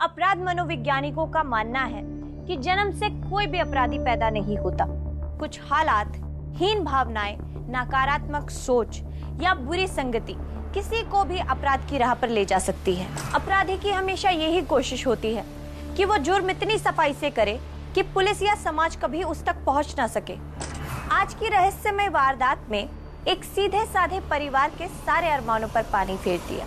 अपराध मनोवैज्ञानिकों का मानना है कि जन्म से कोई भी अपराधी पैदा नहीं होता। कुछ हालात, हीन भावनाएं, नकारात्मक सोच या बुरी संगति किसी को भी अपराध की राह पर ले जा सकती है। अपराधी की हमेशा यही कोशिश होती है कि वो जुर्म इतनी सफाई से करे कि पुलिस या समाज कभी उस तक पहुंच ना सके। आज की रहस्यमय वारदात में एक सीधे साधे परिवार के सारे अरमानों पर पानी फेर दिया।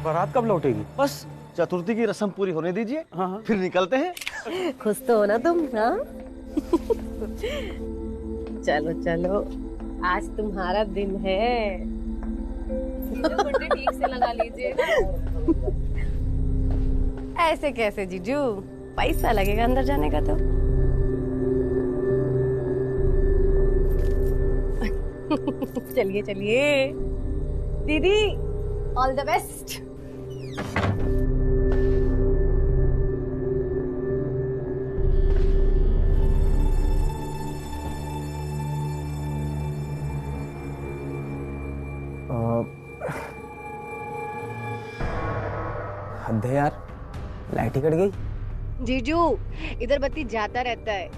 बारात कब लौटेगी? बस चतुर्थी की रस्म पूरी होने दीजिए। हाँ। फिर निकलते हैं। खुश तो हो ना तुम? हाँ चलो चलो, आज तुम्हारा दिन है। गुंडे ठीक से लगा लीजिए ना। ऐसे कैसे जीजू, पैसा लगेगा अंदर जाने का तो। चलिए चलिए दीदी, ऑल द बेस्ट। हद है यार, लाइट ही कट गई। जीजू, इधर बत्ती जाता रहता है,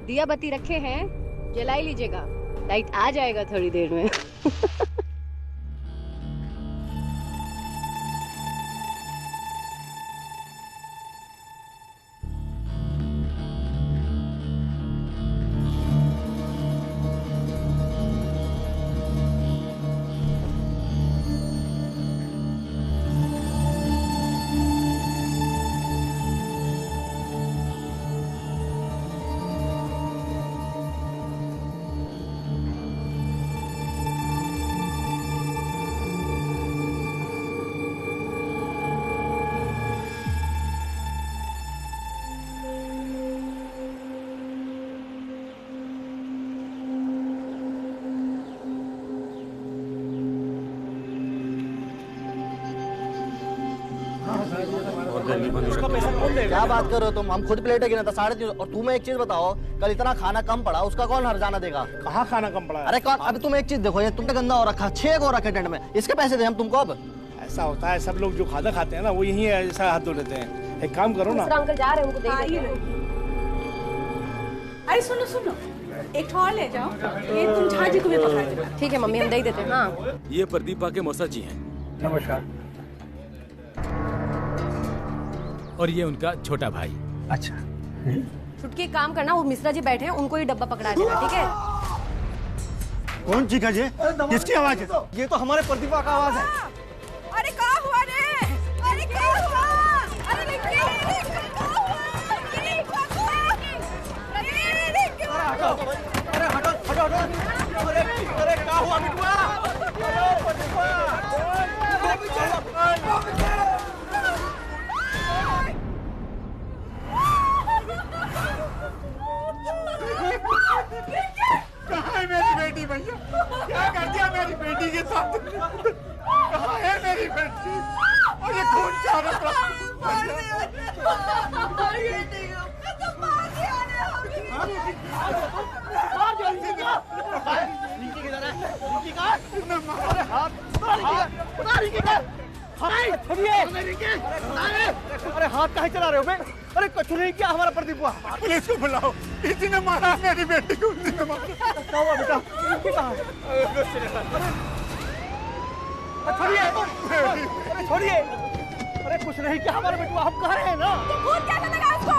दिया बत्ती रखे हैं, जला ही लीजिएगा, लाइट आ जाएगा थोड़ी देर में। उसका पैसा कौन देगा? क्या बात कर रहे हो तुम? हम खुद प्लेटें गिना था 3.5। और तुम्हें एक चीज बताओ, कल इतना खाना कम पड़ा, उसका कौन हर्जाना देगा? कहाँ खाना कम पड़ा है? अरे कौन? अभी तुम एक चीज देखो, ये तुमने गंदा हो रखा, 6 हो रखे टेंट में, इसके पैसे दे हम तुमको। अब ऐसा होता है, सब लोग जो खाना खाते हैं ना वो यही ऐसा हाथ धो लेते हैं। एक काम करो ना, अंकल जा रहे हैं, उनको दे देते हैं। अरे सुनो सुनो, एक और ले जाओ, ये तुम झाजी को भी पकड़ा देना। ठीक है मम्मी, हम दे ही देते हैं। हाँ, ये प्रदीपा के मौसा जी हैं। नमस्कार। और ये उनका छोटा भाई। अच्छा, छुटकी एक काम करना, वो मिश्रा जी बैठे हैं, उनको ही डब्बा पकड़ा देना, ठीक है? कौन सी गजे? किसकी आवाज है? ये तो हमारे प्रतिभा का आवाज है। अरे क्या हुआ रे? अरे क्या हुआ? अरे निक्की, अरे हटो हटो हटो। अरे क्या हुआ बिटुआ? कहाँ है मेरी बेटी भैया? क्या कर दिया मेरी बेटी के साथ? कहाँ है मेरी बेटी? और ये खून चाह रहा अरे हाथ कहाँ चला रहे हो बे? अरे कुछ नहीं किया हमारा प्रदीप हुआ। पुलिस को बुलाओ, किसी ने मारा मेरी बेटी को, किसी ने मारा। क्या हुआ बेटा? छोड़िए, अरे छोड़िए। अरे कुछ नहीं किया हमारा बेटुआ, हम कह रहे हैं ना। कौन क्या लगा उसको?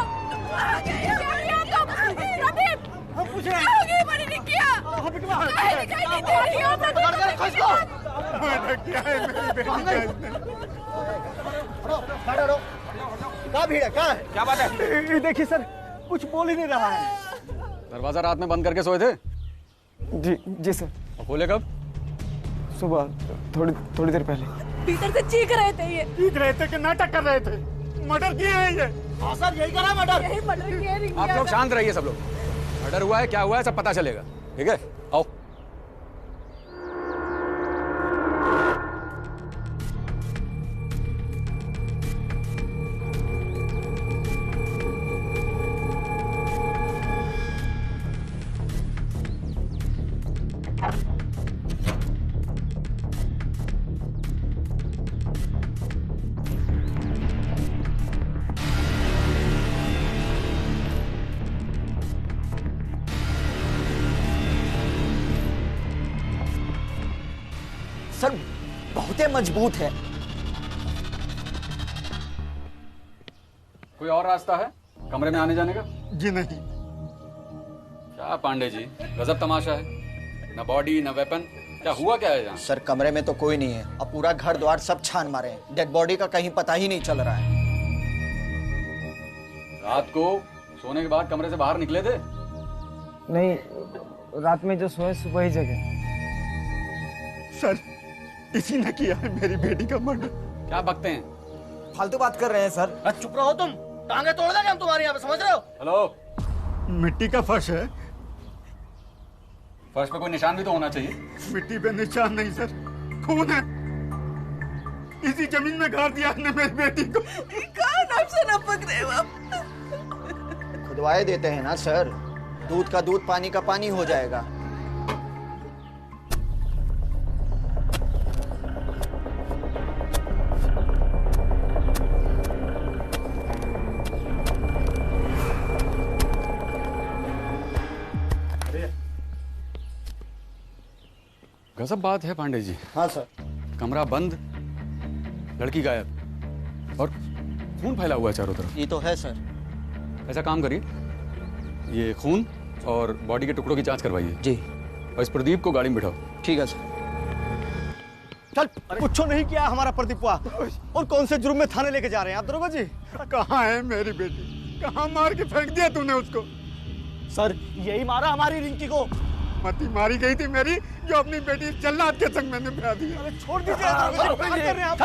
हम पूछ रहे हैं। नहीं किया। बेटुआ रखो इसको। मर्डर किया है मेरी बेटी का इसने। क्या भीड़ है, क्या है? क्या बात है? देखिए सर, कुछ बोल ही नहीं रहा है। दरवाजा रात में बंद करके सोए थे? जी सर। और खोले कब? सुबह थोड़ी देर पहले। भीतर से चीख रहे थे ये। चीख रहे थे कि नाटक कर रहे थे? मर्डर किए हैं ये। हाँ सर, यही करा मर्डर। यही मर्डर किया है आप लोग शांत रहिए सब लोग। मर्डर हुआ है, क्या हुआ है सब पता चलेगा, ठीक है? आओ। सर बहुत मजबूत है। कोई और रास्ता है कमरे में आने जाने का? जी नहीं। क्या पांडे जी, गजब तमाशा है। न बॉडी न वेपन, क्या हुआ क्या है यहाँ? सर कमरे में तो कोई नहीं है, अब पूरा घर द्वार सब छान मारे हैं, डेड बॉडी का कहीं पता ही नहीं चल रहा है। रात को सोने के बाद कमरे से बाहर निकले थे? नहीं, रात में जो सोए सुबह ही जगे। सर इसी ने किया है मेरी बेटी का मर्डर। क्या बकते हैं? फालतू बात कर रहे हैं सर। चुप रहो तुम, टांगे तोड़ देंगे हम तुम्हारे यहाँ पे, समझ रहे हो? हेलो, मिट्टी का फर्श है। फर्श पे कोई निशान भी तो होना चाहिए। मिट्टी पे निशान नहीं सर, खून है। इसी जमीन में गाड़ दिया आपने मेरी बेटी को। कहाँ नाम से न पकड़े हो आप? खुदवाए देते हैं ना सर, दूध का दूध पानी का पानी हो जाएगा। गजब बात है पांडे जी। हाँ सर। कमरा बंद, लड़की गायब और खून फैला हुआ है चारों तरफ। ये तो है सर। ऐसा काम करिए, ये खून और बॉडी के टुकड़ों की जांच करवाइए जी। और इस प्रदीप को गाड़ी में बिठाओ। ठीक है सर। चल, कुछ नहीं किया हमारा प्रदीप हुआ। और कौन से जुर्म में थाने लेके जा रहे हैं आप दरोगा जी? कहाँ है मेरी बेटी? कहाँ मार के फेंक दिया तूने उसको? सर यही मारा हमारी रिंकी को। मती मारी गई थी मेरी, जो अपनी बेटी जल्लाद के संग मैंने ब्याह दिया। अरे छोड़ दीजिए, क्या कर रहे हैं आप?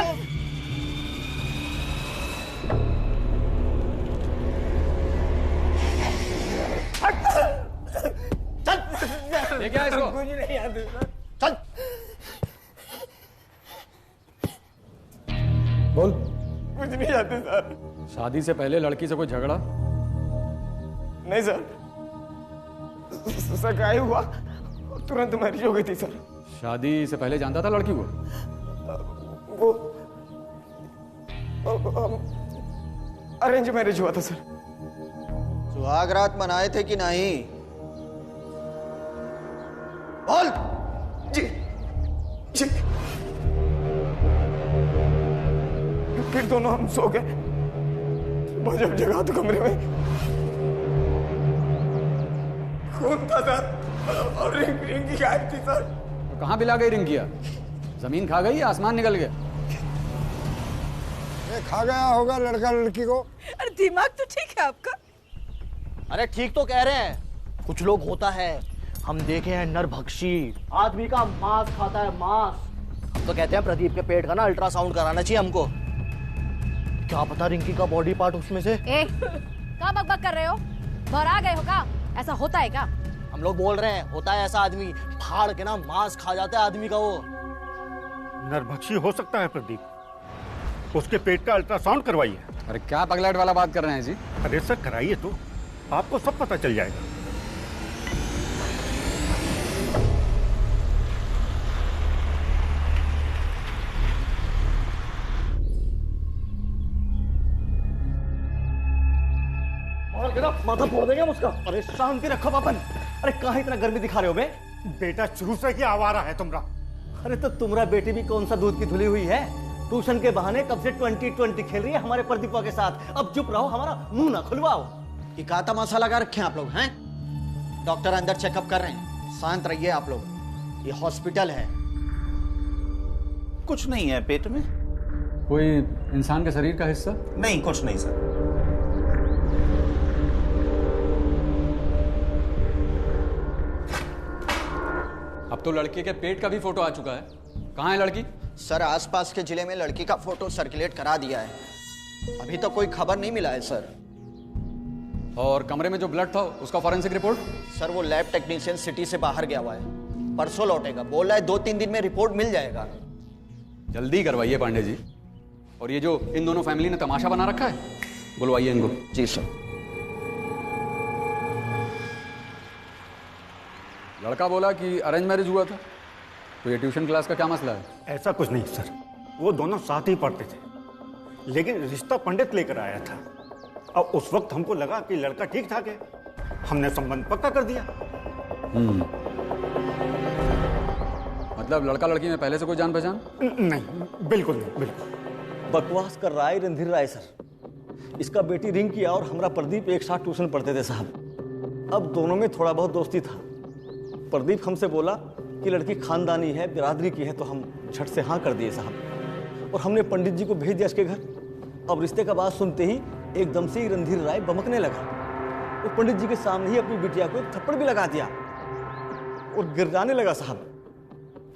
चल लेके आ इसको। कुछ नहीं याद है सर। चल। बोल। कुछ नहीं याद है सर। शादी से पहले लड़की से कोई झगड़ा? नहीं सर, सगाई हुआ तुरंत मैरिज हो गई थी सर। शादी से पहले जानता था लड़की को? वो अरेंज मैरिज हुआ था सर। सुहाग रात मनाए थे कि नहीं? बोल। जी जी। फिर दोनों हम सो गए, सुबह जब जगा तो कमरे में खून था सर और रिंग गायब थी सर। तो कहाँ बिला गई रिंकिया? जमीन खा गई या आसमान निकल गया? खा गया होगा लड़का लड़की को। अरे दिमाग तो ठीक है आपका। अरे ठीक तो कह रहे हैं। कुछ लोग होता है, हम देखे हैं नरभक्षी, आदमी का मांस खाता है, मांस। हम तो कहते हैं प्रदीप के पेट का ना अल्ट्रासाउंड कराना चाहिए हमको। क्या पता रिंकी का बॉडी पार्ट उसमें से। क्या बकबक कर रहे हो? बाहर आ गए हो क्या? ऐसा होता है क्या? हम लोग बोल रहे हैं होता है ऐसा, आदमी फाड़ के ना मांस खा जाता है आदमी का। वो नरभक्षी हो सकता है प्रदीप, उसके पेट का अल्ट्रासाउंड करवाइए। अरे क्या पगलाइट वाला बात कर रहे हैं जी? अरे सर कराइए तो, आपको सब पता चल जाएगा। माथा फोड़ देंगे हम उसका। अरे शांति रखो पापन। अरे कहाँ इतना गर्मी दिखा रहे हो बे? बेटा शुरू से ही आवारा है तुमरा। अरे तो तुम्हारा बेटी भी कौन सा दूध की धुली हुई है? ट्यूशन के बहाने कब से 20-20 खेल रही है हमारे प्रदीपा के साथ। अब चुप रहो, हमारा मुंह ना खुलवाओ। ये का तमाशा लगा रखे हैं आप लोग हैं? डॉक्टर अंदर चेकअप कर रहे हैं, शांत रहिए आप लोग। ये हॉस्पिटल है, कुछ नहीं है पेट में। कोई इंसान के शरीर का हिस्सा? नहीं, कुछ नहीं सर। अब तो लड़के के पेट का भी फोटो आ चुका है। कहाँ है लड़की? सर आसपास के जिले में लड़की का फोटो सर्कुलेट करा दिया है, अभी तक कोई खबर नहीं मिला है सर। और कमरे में जो ब्लड था उसका फॉरेंसिक रिपोर्ट? सर वो लैब टेक्नीशियन सिटी से बाहर गया हुआ है, परसों लौटेगा, बोल रहा है 2-3 दिन में रिपोर्ट मिल जाएगा। जल्दी करवाइए पांडे जी। और ये जो इन दोनों फैमिली ने तमाशा बना रखा है, बुलवाइए इनको। जी सर। लड़का बोला कि अरेंज मैरिज हुआ था, तो ये ट्यूशन क्लास का क्या मसला है? ऐसा कुछ नहीं सर, वो दोनों साथ ही पढ़ते थे, लेकिन रिश्ता पंडित लेकर आया था। अब उस वक्त हमको लगा कि लड़का ठीक ठाक है, हमने संबंध पक्का कर दिया। मतलब लड़का लड़की में पहले से कोई जान पहचान? नहीं, बिल्कुल नहीं, बिल्कुल। बकवास कर रहा है रणधीर राय सर। इसका बेटी रिंग किया और हमारा प्रदीप एक साथ ट्यूशन पढ़ते थे साहब। अब दोनों में थोड़ा बहुत दोस्ती था। प्रदीप हमसे बोला कि लड़की खानदानी है, बिरादरी की है, तो हम झट से हाँ कर दिए साहब। और हमने पंडित जी को भेज दिया इसके घर। अब रिश्ते का बात सुनते ही एकदम से ही रणधीर राय बमकने लगा। वो पंडित जी के सामने ही अपनी बिटिया को एक थप्पड़ भी लगा दिया और गिराने लगा साहब।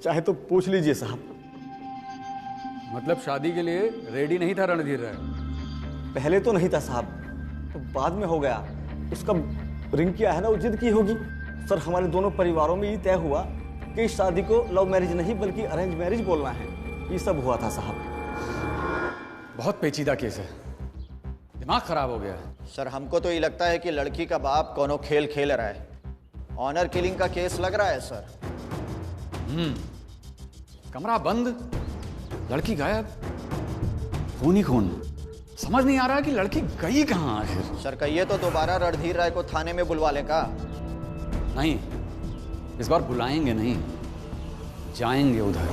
चाहे तो पूछ लीजिए साहब। मतलब शादी के लिए रेडी नहीं था रणधीर राय? पहले तो नहीं था साहब, तो बाद में हो गया। उसका रिंग किया है ना, वो जिद की होगी। सर हमारे दोनों परिवारों में ये तय हुआ कि इस शादी को लव मैरिज नहीं बल्कि अरेंज मैरिज बोलना है। ये सब हुआ था साहब। बहुत पेचीदा केस है, दिमाग खराब हो गया है। सर हमको तो ये लगता है कि लड़की का बाप कोनो खेल खेल रहा है। ऑनर किलिंग का केस लग रहा है सर। कमरा बंद, लड़की गायब, खून ही खून। समझ नहीं आ रहा कि लड़की गई कहाँ आखिर। सर कहिए तो दोबारा रणधीर राय को थाने में बुलवा लें का? नहीं, इस बार बुलाएंगे नहीं, जाएंगे उधर।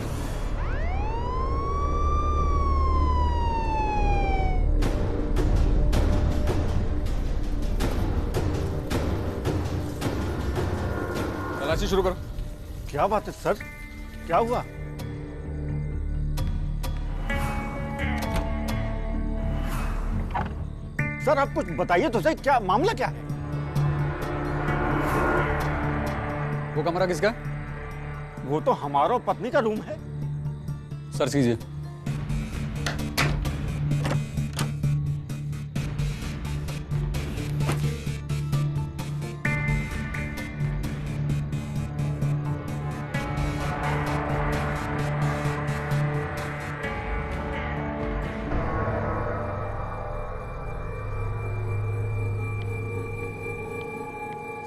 तलाशी शुरू करो। क्या बात है सर, क्या हुआ? सर आप कुछ बताइए तो सही, क्या मामला क्या है? वो कमरा किसका? वो तो हमारा और पत्नी का रूम है। सर्च कीजिए।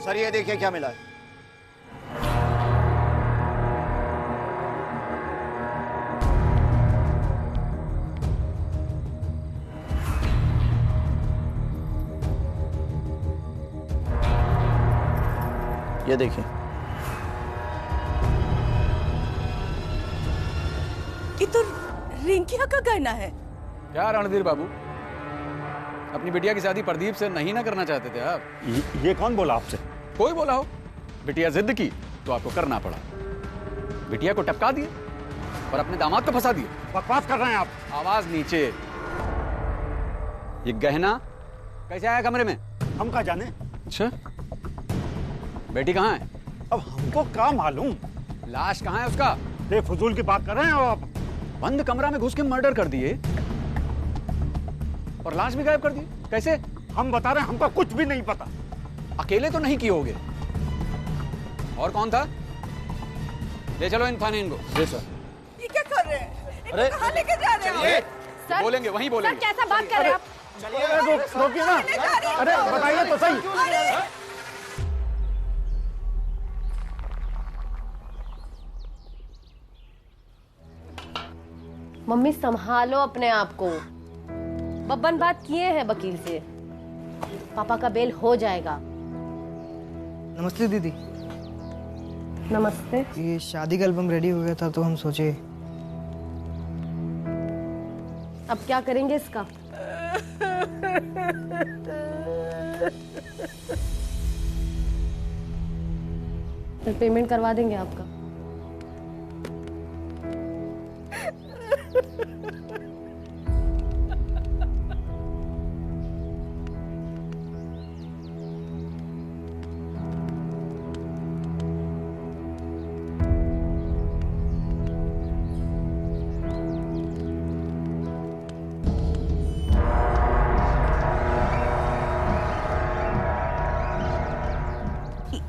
सर ये देखिए क्या मिला है। ये देखिए। ये तो रिंकिया का गहना है। क्या रणधीर बाबू, अपनी बिटिया की शादी प्रदीप से नहीं ना करना चाहते थे आप? ये कौन बोला आपसे? कोई बोला हो। बिटिया जिद की तो आपको करना पड़ा। बिटिया को टपका दिए और अपने दामाद को फंसा दिए। बकवास कर रहे हैं आप। आवाज नीचे। ये गहना कैसे आया कमरे में? हम कहाँ जाने। अच्छा, बेटी कहाँ है? अब हमको क्या मालूम। लाश कहाँ है उसका? बेफजूल की बात कर रहे हैं आप। बंद कमरा में घुस के मर्डर कर दिए और लाश भी गायब कर दी। कैसे? हम बता रहे हैं, हमको कुछ भी नहीं पता। अकेले तो नहीं किए होगे। और कौन था? ले चलो इन थाने इनको। जी सर। ये क्या कर रहे हैं? अरे कहाँ लेके जा रहे हैं? सर, बोलेंगे वहीं बोलेंगे। सर कैसा बात कर रहे हैं आप? रोकिए ना। अरे बताइए तो सही। मम्मी संभालो अपने आप को। बब्बन बात किए हैं वकील से, पापा का बेल हो जाएगा। नमस्ते दीदी। नमस्ते। ये शादी का एल्बम रेडी हो गया था तो हम सोचे अब क्या करेंगे इसका? फिर पेमेंट करवा देंगे आपका।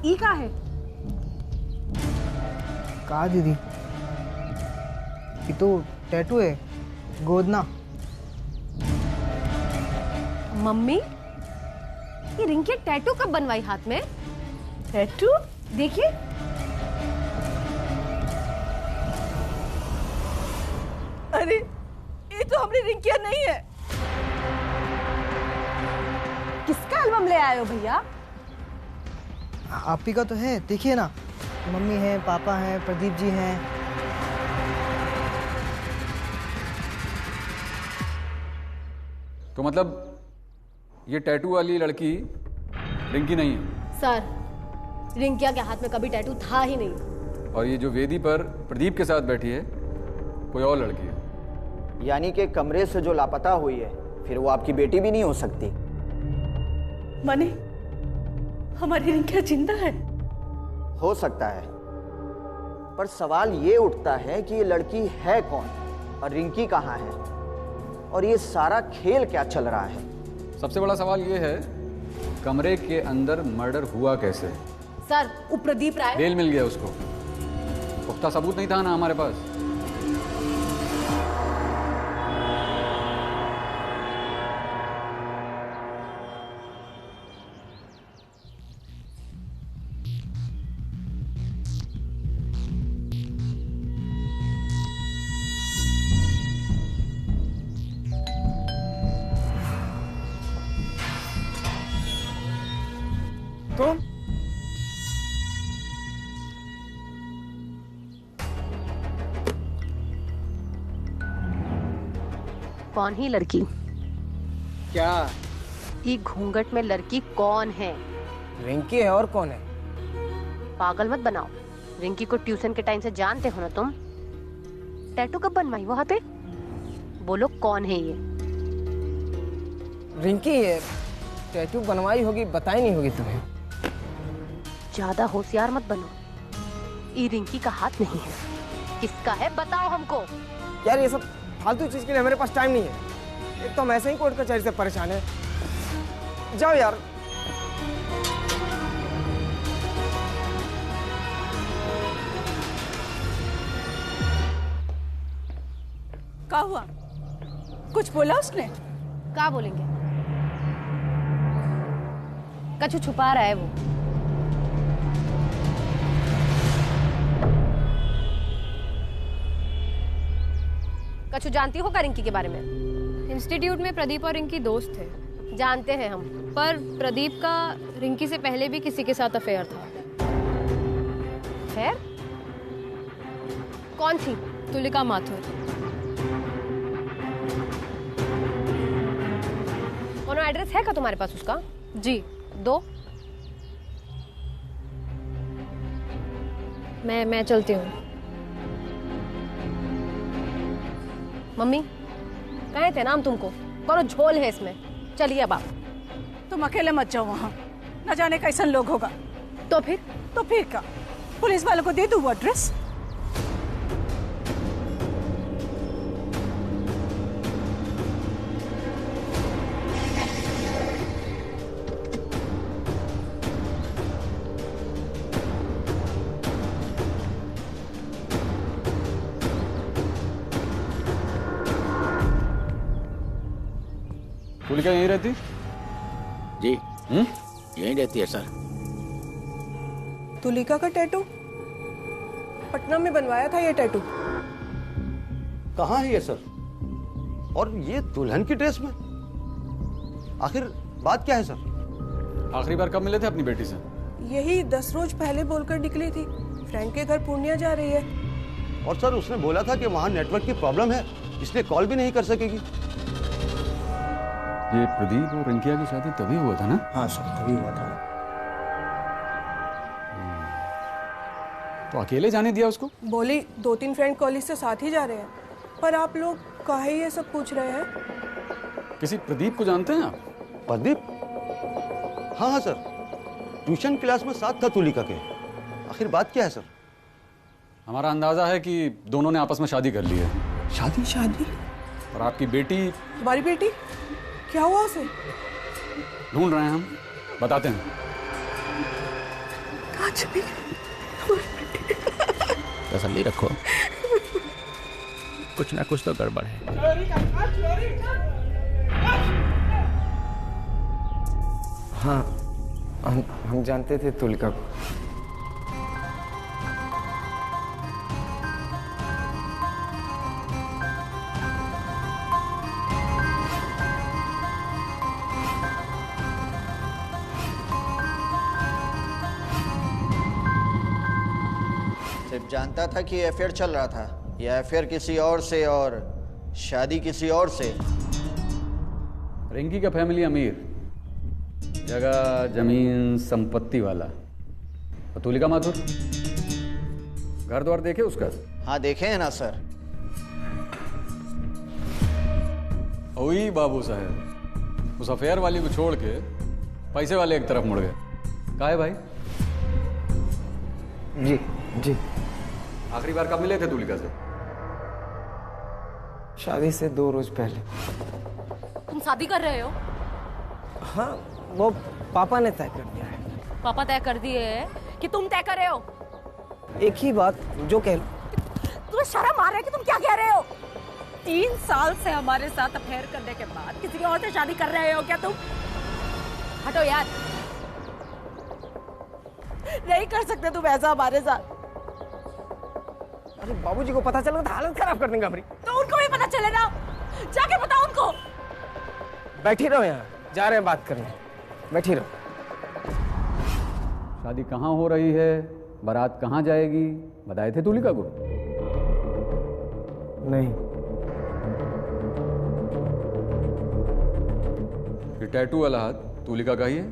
ई का है? कहा दीदी, ये तो टैटू है, गोदना। मम्मी, ये रिंकी टैटू कब बनवाई हाथ में? टैटू? देखिए। अरे ये तो हमारी रिंकिया नहीं है। किसका एल्बम ले आए हो भैया? आप ही का तो है, देखिए ना, मम्मी है, पापा हैं, प्रदीप जी हैं। तो मतलब ये टैटू वाली लड़की रिंकी नहीं है? सर, रिंकिया के हाथ में कभी टैटू था ही नहीं। और ये जो वेदी पर प्रदीप के साथ बैठी है कोई और लड़की है? यानी कि कमरे से जो लापता हुई है फिर वो आपकी बेटी भी नहीं हो सकती। माने हमारी रिंकिया जिंदा है? हो सकता है, पर सवाल ये उठता है कि ये लड़की है कौन और रिंकी कहाँ है और ये सारा खेल क्या चल रहा है? सबसे बड़ा सवाल ये है, कमरे के अंदर मर्डर हुआ कैसे? सर, वो प्रदीप राय बेल मिल गया उसको, पुख्ता सबूत नहीं था ना हमारे पास। तुम? कौन ही लड़की? क्या? ये घूंघट में लड़की कौन है? रिंकी है, और कौन है? पागल मत बनाओ। रिंकी को ट्यूशन के टाइम से जानते हो ना तुम? टैटू कब बनवाई वो हाथ पे? बोलो कौन है ये? रिंकी है, टैटू बनवाई होगी, बताई नहीं होगी तुम्हें। ज्यादा होशियार मत बनो। ये रिंकी का हाथ नहीं है, किसका है बताओ हमको। यार ये सब फालतू चीज के लिए हमारे पास टाइम नहीं है। एक तो हम ऐसे ही कोर्ट कचहरी से परेशान है। जाओ यार। क्या हुआ? कुछ बोला उसने? क्या बोलेंगे? कछु छुपा रहा है वो। कछु जानती हो क्या रिंकी के बारे में? इंस्टीट्यूट में प्रदीप और रिंकी दोस्त थे। जानते हैं हम। पर प्रदीप का रिंकी से पहले भी किसी के साथ अफेयर था। अफेयर? कौन थी? तुलिका माथुर। कोनो एड्रेस है क्या तुम्हारे पास उसका? जी। दो। मैं चलती हूँ। मम्मी, कहे थे ना हम तुमको, करो झोल है इसमें। चलिए अब आप। तुम अकेले मत जाओ वहाँ, न जाने कैसन लोग होगा। तो फिर क्या पुलिस वालों को दे दूँ वो एड्रेस? तुलिका यहीं रहती? जी यहीं रहती है सर। तुलिका का टैटू? पटना में बनवाया था ये टैटू। कहाँ है ये सर? और ये दुल्हन की ड्रेस में? आखिर बात क्या है सर? आखिरी बार कब मिले थे अपनी बेटी से? यही 10 रोज पहले बोलकर निकली थी। फ्रेंड के घर पूर्णिया जा रही है। और सर उसने बोला था कि वहाँ नेटवर्क की प्रॉब्लम है, इसलिए कॉल भी नहीं कर सकेगी। ये प्रदीप और रिंकिया की शादी तभी हुआ था ना? हाँ सर, तभी हुआ था। तो अकेले जाने दिया उसको? बोली 2-3 फ्रेंड कॉलेज से साथ ही जा रहे हैं। पर आप लोग काहे ये सब पूछ रहे हैं? किसी प्रदीप को जानते हैं आप? प्रदीप? हाँ सर, ट्यूशन क्लास में साथ था तुलिका के। आखिर बात क्या है सर? हमारा अंदाजा है कि दोनों ने आपस में शादी कर ली है। शादी? और आपकी बेटी? हमारी बेटी? क्या हुआ उसे? ढूंढ रहे हैं हम, बताते हैं। कहाँ चली तसल्ली रखो, कुछ ना कुछ तो गड़बड़ है। हाँ, हम जानते थे तुलिका को। सिर्फ जानता था कि अफेयर चल रहा था, यह अफेयर किसी और से और शादी किसी और से। रिंकी का फैमिली अमीर, जगह जमीन संपत्ति वाला। और तुलिका माथुर, घर द्वार देखे उसका? हाँ देखे हैं ना सर। ओई बाबू साहब, उस अफेयर वाली को छोड़ के पैसे वाले एक तरफ मुड़ गए। कहा है भाई? जी जी। आखिरी बार कब मिले थे तुलिका से? शादी से 2 रोज पहले। तुम शादी कर रहे हो? हाँ, वो पापा ने तय कर दिया है। पापा तय कर दिए है कि तुम तय कर रहे हो? एक ही बात जो कह लो। तुम्हें शर्म आ रहा है कि तुम क्या कह रहे हो? 3 साल से हमारे साथ अफेयर करने के बाद किसी और से शादी कर रहे हो क्या तुम? हटो यार, नहीं कर सकते तुम ऐसा हमारे साथ। अरे बाबूजी को पता चला तो हालत खराब कर देंगे हमारी। तो उनको भी पता चले ना, जाके बताओ उनको। बैठी रहो यहाँ, जा रहे हैं बात करने, बैठी रहो। शादी कहाँ हो रही है, बारात कहाँ जाएगी, बताए थे तुलिका को? नहीं। ये टैटू वाला हाथ तुलिका का ही है?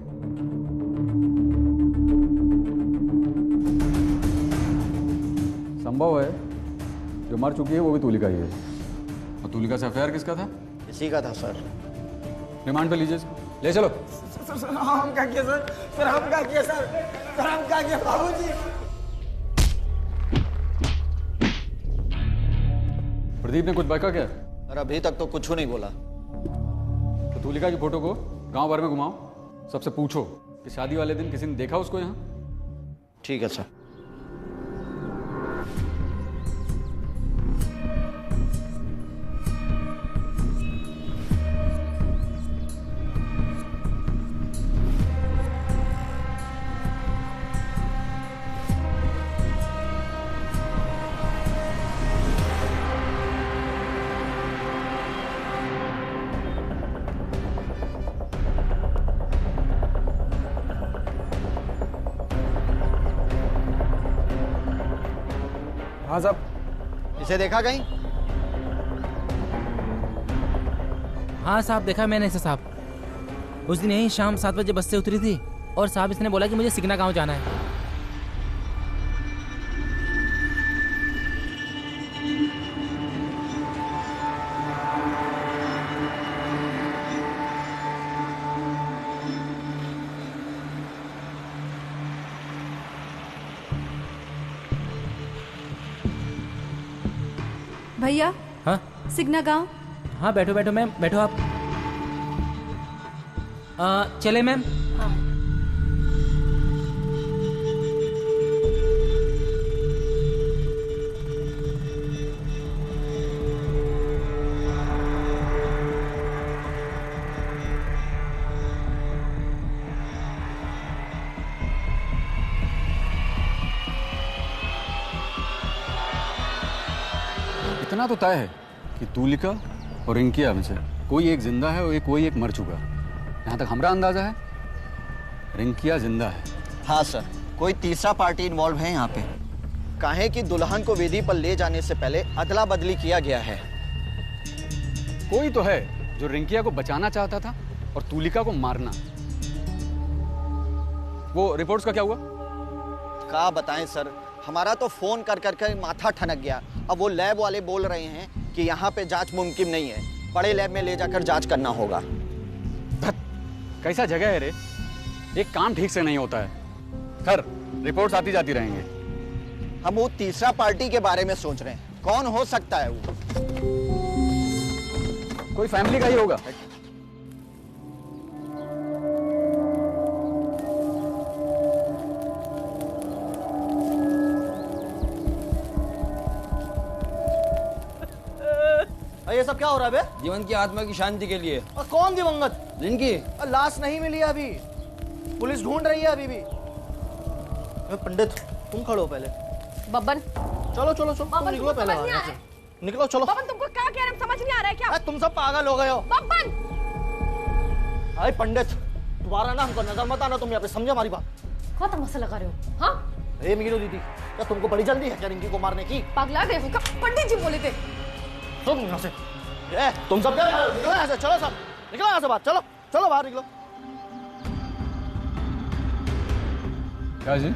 संभव है जो मर चुकी है वो भी तुलिका ही है। और तुलिका से अफेयर किसका था? इसी का था सर। रिमांड पे लीजिए, ले चलो। सर हम क्या किया सर? सर हम क्या किया सर? सर हम क्या किया बाबूजी? प्रदीप ने कुछ बका क्या? और अभी तक तो कुछ नहीं बोला। तो तुलिका की फोटो को गांव भर में घुमाओ, सबसे पूछो कि शादी वाले दिन किसी ने देखा उसको यहाँ? ठीक है सर। हाँ साहब। इसे देखा कहीं? हाँ साहब, देखा मैंने इसे साहब। उस दिन यही शाम 7 बजे बस से उतरी थी और साहब इसने बोला कि मुझे सिकना गांव जाना है। भैया। हाँ सिगना गांव। हाँ बैठो बैठो मैम, बैठो आप। चले मैम। हाँ। इतना तो तय है कि तुलिका और रिंकिया में से कोई एक जिंदा है और कोई एक मर चुका है। यहाँ तक हमारा अंदाजा है रिंकिया जिंदा है। हाँ सर, कोई तीसरा पार्टी इन्वॉल्व है यहाँ पे। काहे कि दुल्हन को वेदी पर ले जाने से पहले अदला बदली किया गया है। कोई तो है जो रिंकिया को बचाना चाहता था और तुलिका को मारना। वो रिपोर्ट्स का क्या हुआ? क्या बताएं सर, हमारा तो फोन कर कर माथा ठनक गया। अब वो लैब वाले बोल रहे हैं कि यहाँ पे जांच मुमकिन नहीं है, बड़े लैब में ले जाकर जांच करना होगा। कैसा जगह है रे, एक काम ठीक से नहीं होता है। खैर रिपोर्ट्स आती जाती रहेंगे। हम वो तीसरा पार्टी के बारे में सोच रहे हैं, कौन हो सकता है वो? कोई फैमिली का ही होगा। सब क्या हो रहा है बे? जीवन की आत्मा की शांति के लिए। और कौन दिवंगत? रिंकी। लाश नहीं मिली अभी, पुलिस ढूंढ रही है अभी भी। पंडित तुम खड़ो पहले। बब्बन चलो चलो चलो, तुम निकलो पहले वहां से। निकलो चलो। बब्बन तुमको क्या कह रहे हैं समझ नहीं आ रहा है क्या? तुम सब पागल हो गए हो। बब्बन अरे पंडित दोबारा ना हमको नजर मत आना, तुम यहाँ पे समझो हमारी बात। कौन तमाशा लगा रहे हो? हाँ ए मीनू दीदी, क्या तुमको बड़ी जल्दी है क्या रिंकी को मारने की? पगला गए हो क्या? पंडित जी बोले थे। तुम यहाँ से तुम सब निकलो यहाँ से, चलो सब निकलो यहाँ से बाहर, चलो चलो बाहर निकलो। क्या जी,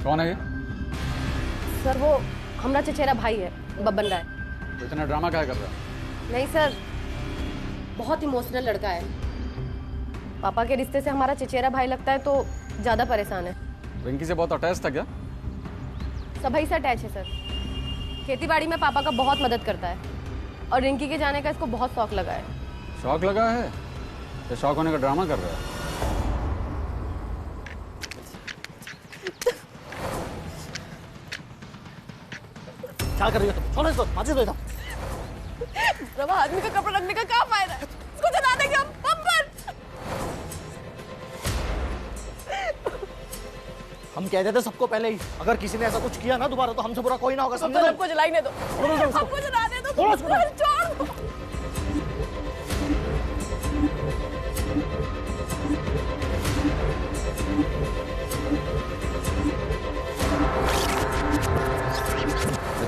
कौन है ये? सर वो हमारा चचेरा भाई है, बब्बन राय। तो इतना ड्रामा क्या कर रहा है? नहीं सर, बहुत इमोशनल लड़का है। पापा के रिश्ते से हमारा चचेरा भाई लगता है तो ज्यादा परेशान है। रिंकी से बहुत अटैच था क्या? सभी से अटैच है सर। खेती बाड़ी में पापा का बहुत मदद करता है और रिंकी के जाने का इसको बहुत शौक लगा है। शौक लगा है या शौक होने का ड्रामा कर रहा है? क्या कर रही हो तुम? छोड़ो इसको, माचिस दे दो। रवा आदमी का कपड़ा रखने का क्या फायदा है? इसको जला देंगे हम। बब्बन हम कह देते सबको पहले ही, अगर किसी ने ऐसा कुछ किया ना दोबारा तो हमसे बुरा कोई ना होगा, समझे? तो सबको जलाने दो, सबको जलाने दो। छोड़ दो।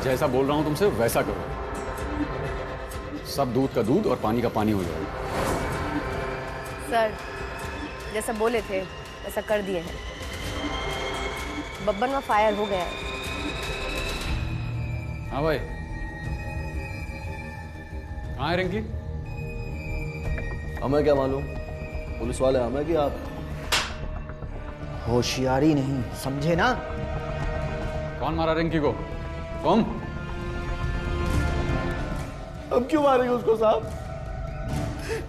जैसा बोल रहा हूं तुमसे वैसा करो, सब दूध का दूध और पानी का पानी हो जाएगा। सर जैसा बोले थे वैसा कर दिए हैं। बब्बन में फायर हो गया है। हाँ भाई, कहाँ है रिंकी? हमें क्या मालूम, पुलिस वाले हमें कि आप? होशियारी नहीं समझे ना। कौन मारा रिंकी को? कौन? अब क्यों मारेंगे उसको साहब?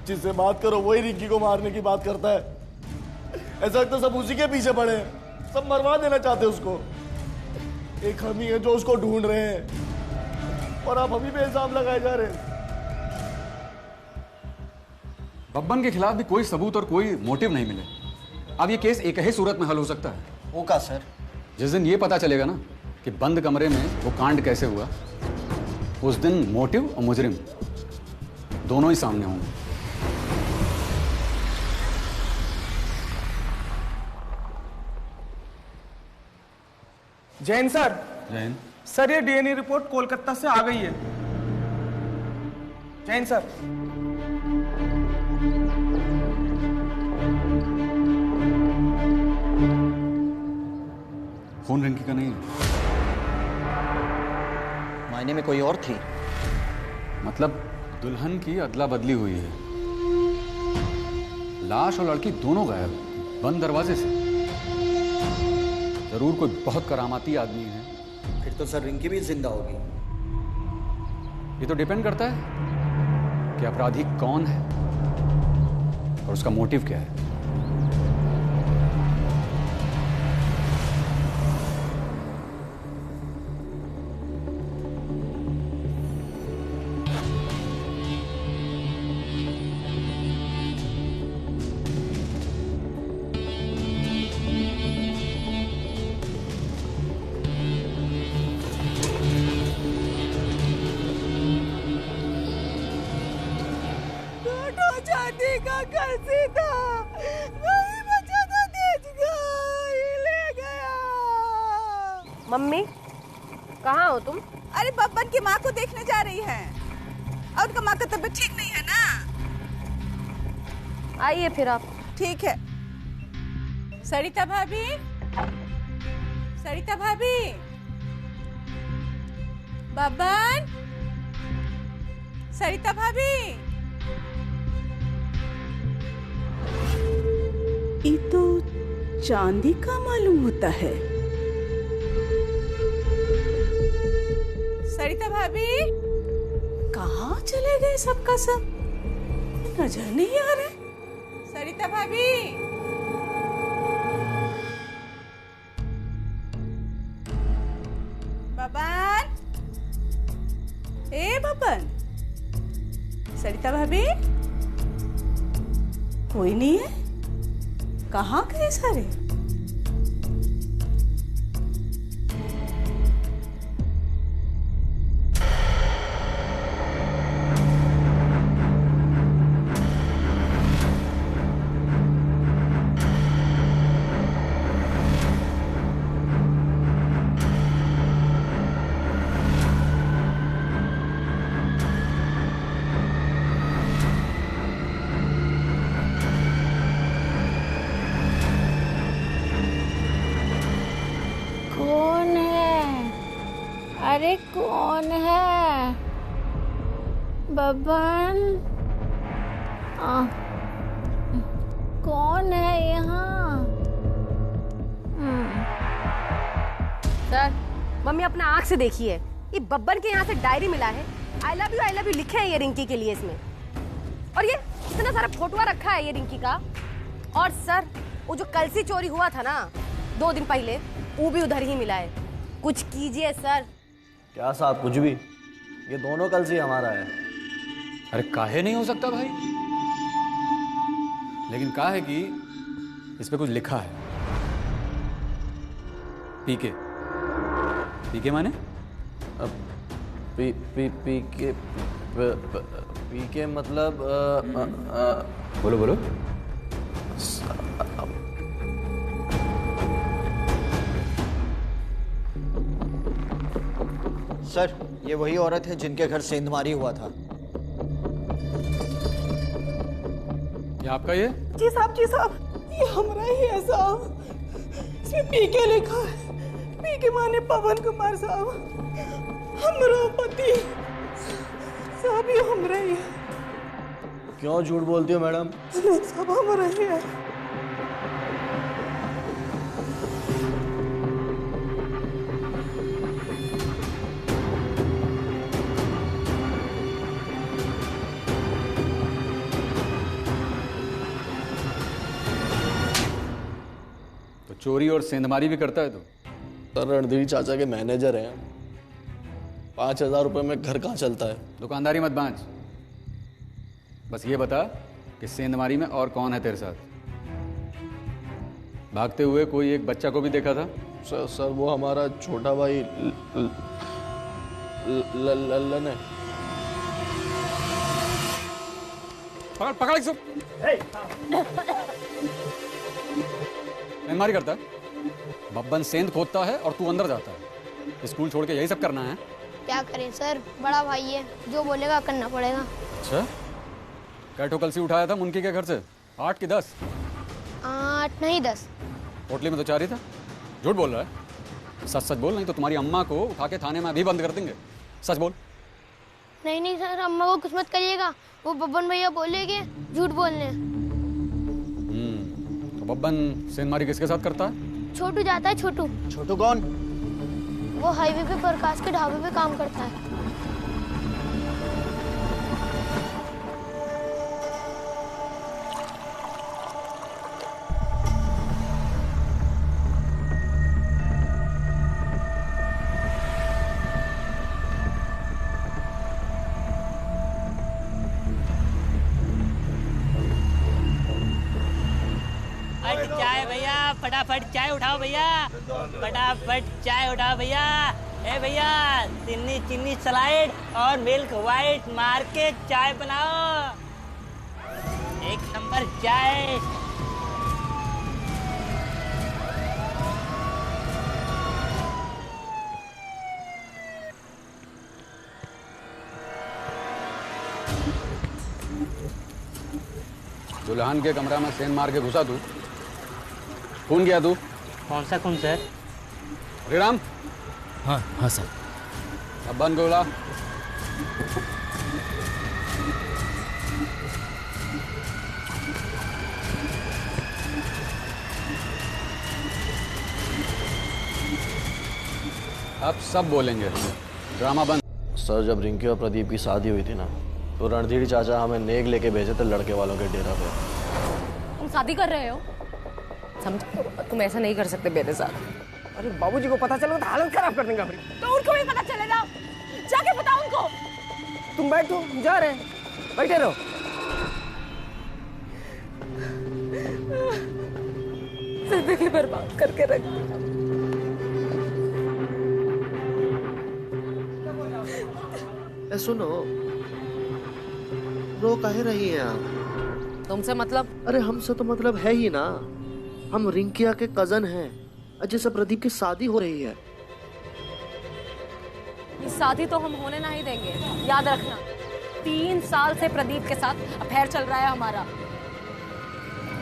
जिससे बात करो वही रिंकी को मारने की बात करता है। ऐसा लगता सब उसी के पीछे पड़े हैं, सब मरवा देना चाहते हैं उसको। एक हम ही है जो उसको ढूंढ रहे हैं और आप अभी भी इल्जाम लगाए जा रहे हैं। बब्बन के खिलाफ भी कोई सबूत और कोई मोटिव नहीं मिले। अब ये केस एक ही सूरत में हल हो सकता है। वो का सर? जिस दिन ये पता चलेगा ना कि बंद कमरे में वो कांड कैसे हुआ, उस दिन मोटिव और मुजरिम दोनों ही सामने होंगे। जैन सर। जैन सर, ये डीएनए रिपोर्ट कोलकाता से आ गई है। जैन सर। खून रिंकी का नहीं है। मायने में कोई और थी? मतलब दुल्हन की अदला बदली हुई है। लाश और लड़की दोनों गायब, बंद दरवाजे से। जरूर कोई बहुत करामाती आदमी है। फिर तो सर रिंकी भी जिंदा होगी। ये तो डिपेंड करता है कि अपराधी कौन है और उसका मोटिव क्या है। मम्मी कहाँ हो तुम? अरे बब्बन की माँ को देखने जा रही है और उनका माँ का तबीयत ठीक नहीं है ना। आइए फिर आप। ठीक है। सरिता भाभी, सरिता भाभी, बब्बन, सरिता भाभी। ये तो चांदी का मालूम होता है। सरिता भाभी, कहाँ चले गए सबका सब? नजर नहीं आ रहे। सरिता भाभी, बब्बन, ए बब्बन, सरिता भाभी, कोई नहीं है? कहाँ गए सारे? अरे कौन है? बबन, कौन है यहाँ? सर, मम्मी अपना आँख से देखिए, ये बब्बन के यहाँ से डायरी मिला है। आई लव यू लिखे हैं ये रिंकी के लिए इसमें। और ये इतना सारा फोटोआ रखा है ये रिंकी का। और सर, वो जो कलसी चोरी हुआ था ना 2 दिन पहले, वो भी उधर ही मिला है। कुछ कीजिए सर। क्या साहब, कुछ भी? ये दोनों कलसी हमारा है। अरे काहे नहीं हो सकता भाई, लेकिन कहा है कि इस पे कुछ लिखा है। पीके। पीके माने? पीके मतलब बोलो बोलो। सर, ये वही औरत है जिनके घर सेंधमारी हुआ था। ये आपका? ये जी साहब, ये हमारा ही है साहब। इसमें पीके लिखा है। पीके माने पवन कुमार साहब, हमारा पति साहब। ये हमारा ही है। क्यों झूठ बोलती हो मैडम? नहीं साहब, हमारा ही है। चोरी और सेंधमारी भी करता है तो? सर, रणधीर चाचा के मैनेजर हैं। 5000 रुपए में घर कहाँ चलता है? दुकानदारी मत बांच, बस ये बता कि सेंधमारी में और कौन है तेरे साथ? भागते हुए कोई एक बच्चा को भी देखा था? सर वो हमारा छोटा भाई लल्लन है। पकड़ सब। सेंधमारी करता है? बब्बन सेंध खोदता है और तू अंदर जाता है। स्कूल छोड़ के यही सब करना है? क्या करें सर, बड़ा भाई है, जो बोलेगा करना पड़ेगा। अच्छा, कैठो कलसी उठाया था मुनकी के घर से? 8 कि 10? 8 नहीं 10। होटली में तो 4 ही था। झूठ बोल रहा है? सच सच बोल, नहीं तो तुम्हारी अम्मा को उठा के थाने में अभी बंद कर देंगे। सच बोल। नहीं सर, अम्मा को कुछ मत करिएगा, वो बब्बन भैया बोलेंगे झूठ बोलने। तो बब्बन सेंधमारी किसके साथ करता है? छोटू जाता है। छोटू? छोटू कौन? वो हाईवे पे प्रकाश के ढाबे पे काम करता है। चाय भैया, फटाफट चाय उठाओ भैया, फटाफट चाय उठाओ भैया। ए भैया, चीनी चीनी स्लाइड और मिल्क वाइट मार के चाय बनाओ। 1 नंबर चाय। दुल्हन के कमरा में सेंध मार के घुसा तू? खून किया तू? कौन सा खून सर? हरिराम। हाँ सर। अब बंद गोला। अब सब बोलेंगे, ड्रामा बंद। सर, जब रिंकी और प्रदीप की शादी हुई थी ना, तो रणधीर चाचा हमें नेक लेके भेजे थे लड़के वालों के डेरा पे। तुम शादी कर रहे हो? समझो, तुम ऐसा नहीं कर सकते मेरे साथ। अरे बाबूजी को पता चलेगा तो हालत खराब कर देंगे अपनी। तो उनको भी पता चलेगा, जाके बताओ उनको। तुम बैठो, जा रहे हैं। बैठे रहो। जिंदगी बर्बाद करके रख दी। सुनो, रो काहे रही हैं आप? तुमसे मतलब? अरे हमसे तो मतलब है ही ना। हम रिंकिया के कजन हैं। अजय से प्रदीप की शादी हो रही है। ये शादी तो हम होने ना ही देंगे, याद रखना। 3 साल से प्रदीप के साथ अफेयर चल रहा है हमारा।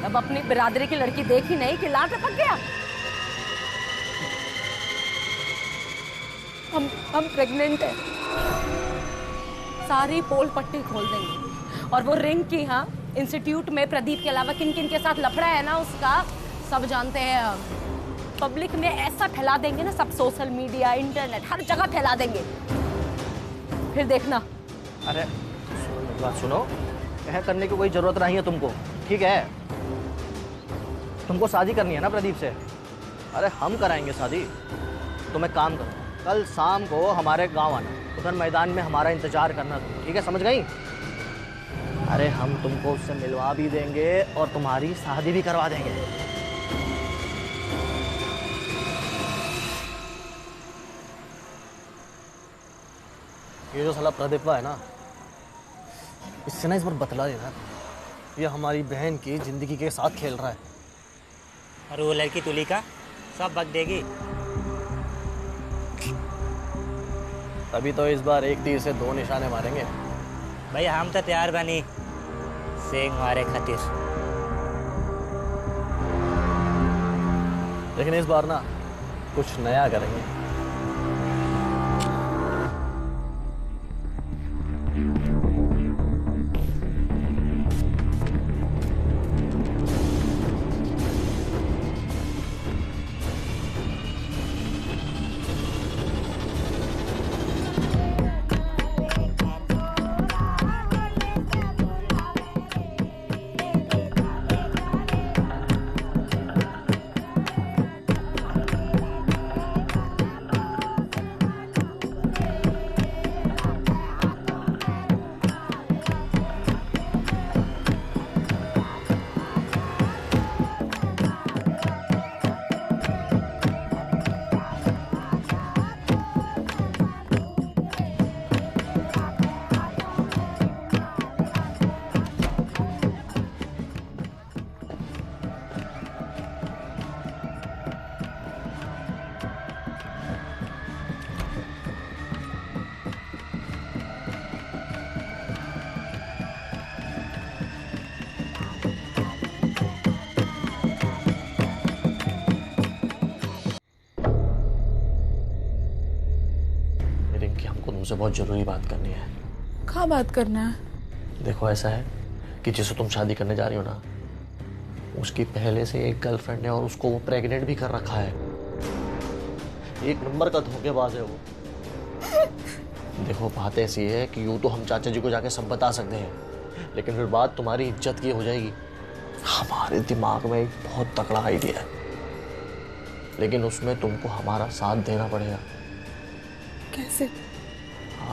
अब अपनी बिरादरी की लड़की देखी नहीं कि लाल टपक गया। हम प्रेग्नेंट है। सारी पोल पट्टी खोल देंगे। और वो रिंग की, हाँ, इंस्टीट्यूट में प्रदीप के अलावा किन किन के साथ लफड़ा है ना उसका, सब जानते हैं हम। पब्लिक में ऐसा फैला देंगे ना, सब सोशल मीडिया, इंटरनेट, हर जगह फैला देंगे। फिर देखना। अरे बात सुनो, यह करने की कोई जरूरत नहीं है तुमको, ठीक है? तुमको शादी करनी है ना प्रदीप से? अरे हम कराएंगे शादी। तुम एक काम करो, कल शाम को हमारे गांव आना, उधर मैदान में हमारा इंतजार करना तुम, ठीक है? समझ गई? अरे हम तुमको उससे मिलवा भी देंगे और तुम्हारी शादी भी करवा देंगे। ये जो साला प्रदीप है ना, इससे ना इस बार बतला देना, ये हमारी बहन की जिंदगी के साथ खेल रहा है। और वो लड़की तुलिका सब बक देगी। तभी तो इस बार एक तीर से 2 निशाने मारेंगे। भाई हम तो तैयार बनी सेंग मारे खातिर। लेकिन इस बार ना कुछ नया करेंगे। तुमसे बहुत जरूरी बात करनी है। क्या बात करना है? देखो ऐसा है कि जिसे तुम शादी करने जा रही हो ना, उसकी पहले से एक गर्लफ्रेंड है और उसको वो प्रेग्नेंट भी कर रखा है। एक नंबर का धोखेबाज है वो। देखो बात ऐसी है कि यूं तो हम चाचा जी को जाके सब बता सकते हैं, लेकिन फिर बात तुम्हारी इज्जत की हो जाएगी। हमारे दिमाग में एक बहुत तगड़ा आइडिया है, लेकिन उसमें तुमको हमारा साथ देना पड़ेगा। कैसे?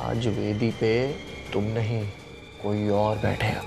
आज वेदी पे तुम नहीं, कोई और बैठेगा।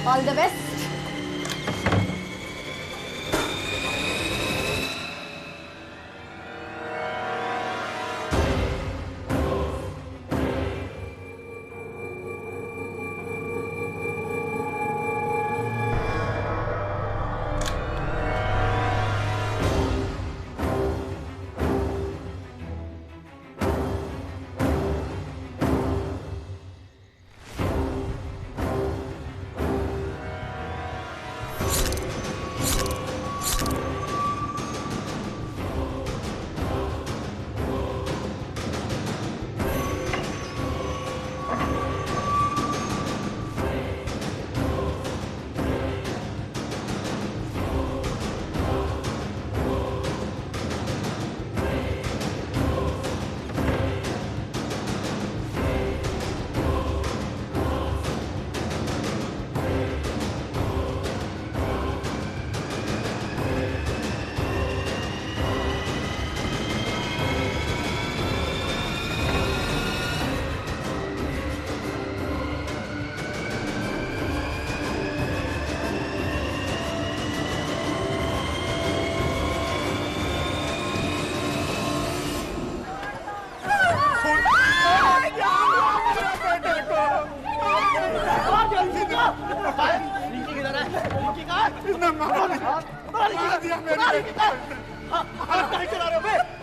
All the best.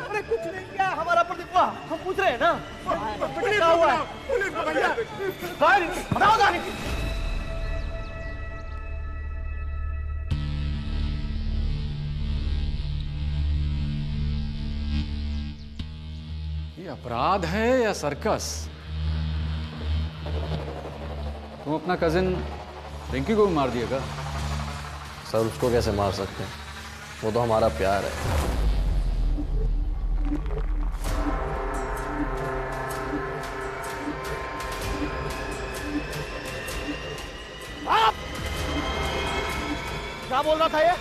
अरे कुछ नहीं किया, हमारा पर देखो, हम पूछ रहे हैं ना। क्या हुआ है? बताओ गाड़ी। ये अपराध है या सर्कस? तुम अपना कजिन रिंकी को भी मार दिएगा? सर उसको कैसे मार सकते हैं, वो तो हमारा प्यार है। क्या बोल रहा था ये?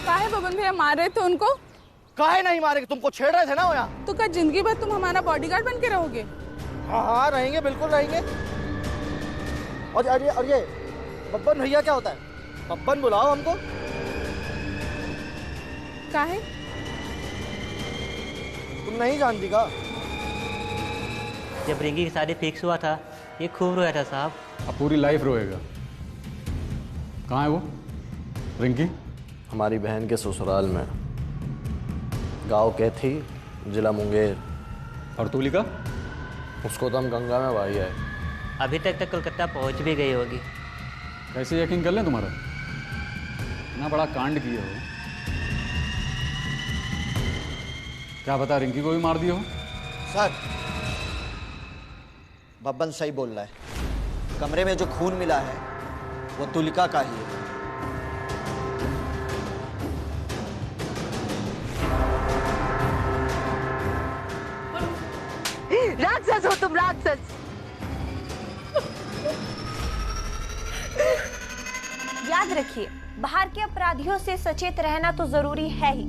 काहे बबन भैया मार रहे थे उनको? काहे नहीं मारेंगे, तुमको छेड़ रहे थे ना यहाँ। तो क्या जिंदगी भर तुम हमारा बॉडीगार्ड बन के रहोगे? हाँ हाँ रहेंगे, बिल्कुल रहेंगे। और ये बब्बन भैया क्या होता है? बब्बन बुलाओ हमको। काहे? तुम नहीं जानती का? जब रिंकी की शादी फिक्स हुआ था ये खूब रोया था साहब। अब पूरी लाइफ रोएगा। कहाँ है वो रिंकी? हमारी बहन के ससुराल में, गांव के थी, जिला मुंगेर। और तुलिका? उसको तो हम गंगा में बहाई है। अभी तक कलकत्ता पहुंच भी गई होगी। कैसे यकीन कर लें तुम्हारा? इतना बड़ा कांड किया हो, क्या बता रिंकी को भी मार दिया हो? सर बब्बन सही बोल रहा है, कमरे में जो खून मिला है वो तुलिका का ही है। राक्षस हो तुम, राक्षस। याद रखिए, बाहर के अपराधियों से सचेत रहना तो जरूरी है ही,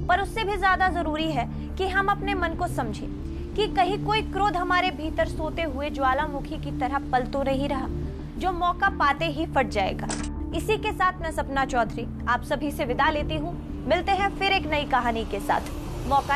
पर उससे भी ज्यादा जरूरी है कि हम अपने मन को समझें कि कहीं कोई क्रोध हमारे भीतर सोते हुए ज्वालामुखी की तरह पल तो नहीं रहा, जो मौका पाते ही फट जाएगा। इसी के साथ मैं सपना चौधरी आप सभी से विदा लेती हूँ। मिलते हैं फिर एक नई कहानी के साथ। मौका